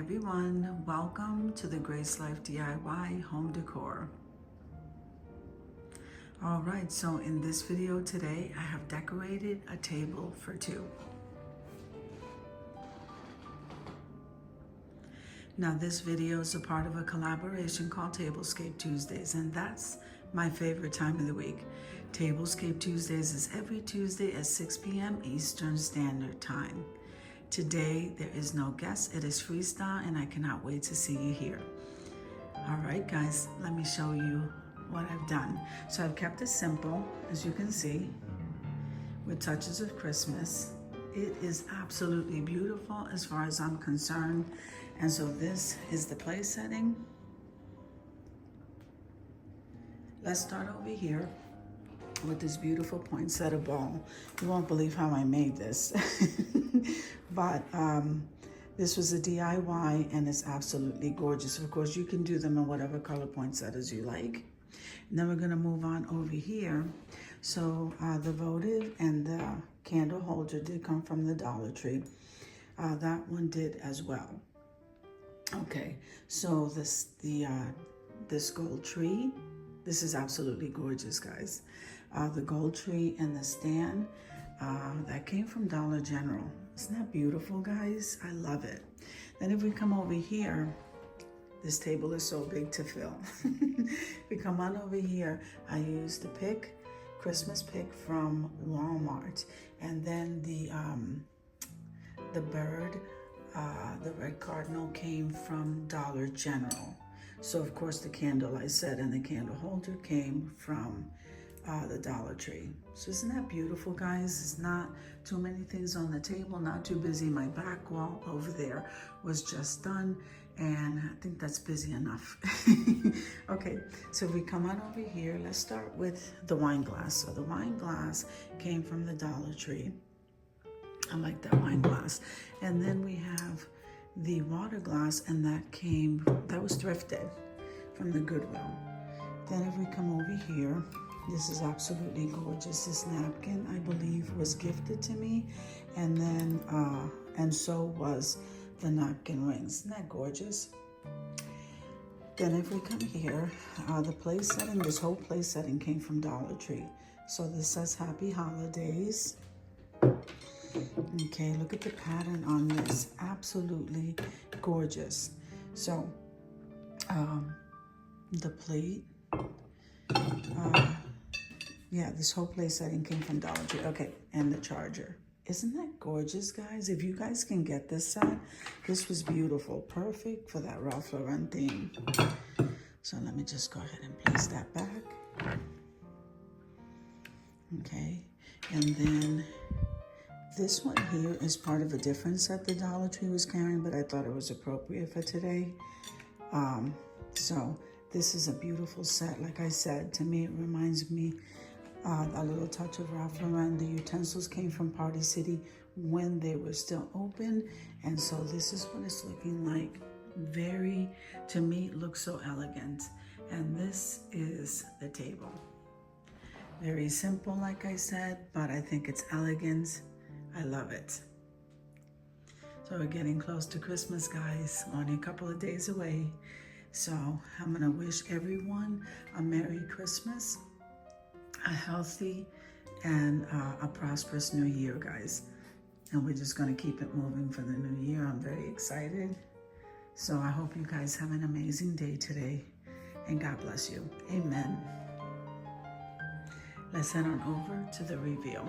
everyone, welcome to the Grace Life DIY home decor. All right, so in this video today, I have decorated a table for two. Now this video is a part of a collaboration called Tablescape Tuesdays, and that's my favorite time of the week. Tablescape Tuesdays is every Tuesday at 6 p.m. Eastern Standard Time. Today, there is no guest, it is freestyle, and I cannot wait to see you here. All right, guys, let me show you what I've done. So I've kept it simple, as you can see, with touches of Christmas. It is absolutely beautiful as far as I'm concerned. And so this is the place setting. Let's start over here with this beautiful poinsettia ball. You won't believe how I made this. But this was a DIY and it's absolutely gorgeous. Of course, you can do them in whatever color poinsettias you like. And then we're gonna move on over here. So the votive and the candle holder did come from the Dollar Tree. That one did as well. Okay, so this gold tree, this is absolutely gorgeous, guys. The gold tree and the stand, that came from Dollar General. Isn't that beautiful, guys? I love it. Then if we come over here, this table is so big to fill. We come on over here, I used the pick, Christmas pick from Walmart. And then the bird, the red cardinal came from Dollar General. So of course the candle I said and the candle holder came from the Dollar Tree. So isn't that beautiful, guys? It's not too many things on the table, not too busy. My back wall over there was just done, and I think that's busy enough. Okay, so if we come on over here, let's start with the wine glass. So the wine glass came from the Dollar Tree. I like that wine glass. And then we have the water glass, and that was thrifted from the Goodwill. Then if we come over here, this is absolutely gorgeous. This napkin, I believe, was gifted to me. And then, and so was the napkin rings. Isn't that gorgeous? Then if we come here, the place setting, this whole place setting came from Dollar Tree. So this says Happy Holidays. Okay, look at the pattern on this. Absolutely gorgeous. So, the plate, yeah, this whole place setting came from Dollar Tree. Okay, and the charger. Isn't that gorgeous, guys? If you guys can get this set, this was beautiful. Perfect for that Ralph Lauren theme. So let me just go ahead and place that back. Okay, and then this one here is part of a different set the Dollar Tree was carrying, but I thought it was appropriate for today. So this is a beautiful set. Like I said, to me, it reminds me a little touch of Ralph Lauren. The utensils came from Party City when they were still open. And so this is what it's looking like. Very, to me, it looks so elegant. And this is the table. Very simple, like I said, but I think it's elegant. I love it. So we're getting close to Christmas, guys. Only a couple of days away. So I'm gonna wish everyone a Merry Christmas, a healthy and a prosperous new year, guys. And we're just gonna keep it moving for the new year. I'm very excited. So I hope you guys have an amazing day today, and God bless you. Amen. Let's head on over to the reveal.